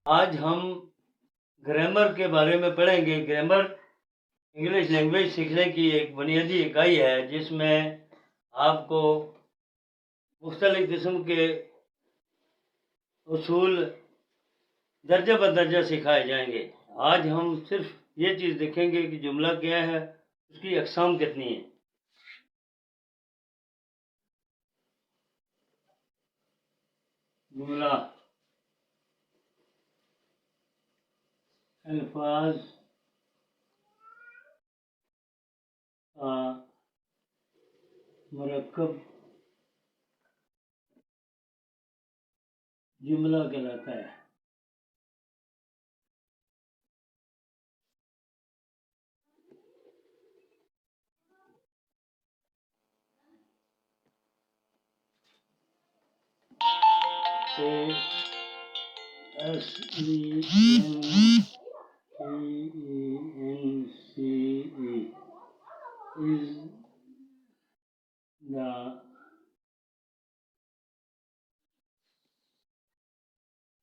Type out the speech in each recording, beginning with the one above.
आज हम ग्रामर के बारे में पढ़ेंगे। ग्रामर इंग्लिश लैंग्वेज सीखने की एक बुनियादी इकाई है जिसमें आपको मुख्तलिफ किस्म के उसूल दर्जा बदर्जा सिखाए जाएंगे। आज हम सिर्फ ये चीज़ देखेंगे कि जुमला क्या है, उसकी अक़साम कितनी है। जुमला अल्फाज का मरकब जुमला कहलाता है। is the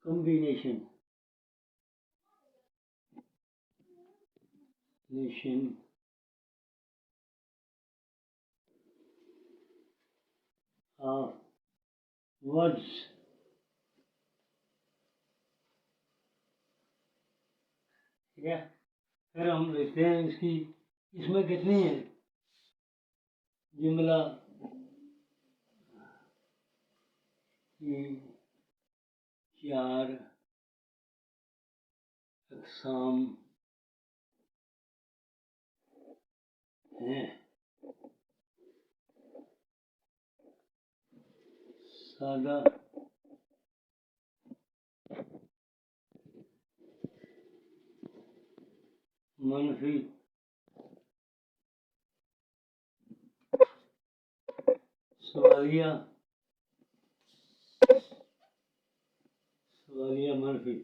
combination of words ठीक है। फिर हम देखते हैं इसमें कितनी है। जुमला की 4 अक़साम हैं। सादा, मनफी, सवालिया मनफी,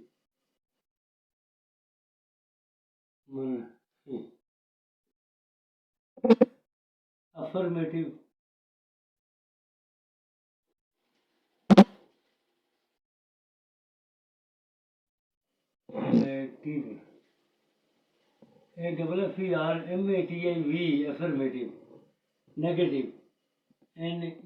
affirmative, negative, AFFERMATIV, affirmative, negative, NEGATIVE,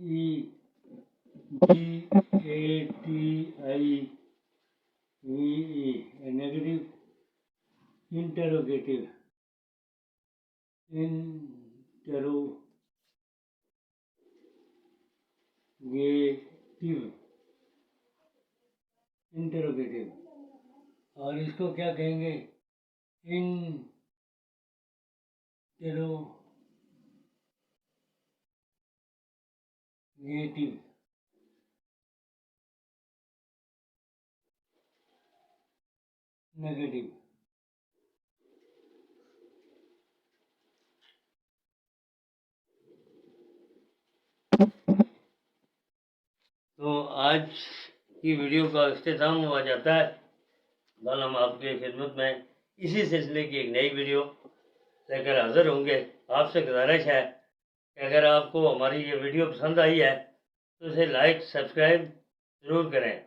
negative, interrogative, interrogative. और इसको क्या कहेंगे? इंटरोगेटिव। नेगेटिव। तो आज की वीडियो का इख्तिताम हुआ जाता है। कल हम आपके खिदमत में इसी सिलसिले की एक नई वीडियो लेकर हाज़िर होंगे। आपसे गुजारिश है कि अगर आपको हमारी ये वीडियो पसंद आई है तो इसे लाइक सब्सक्राइब ज़रूर करें।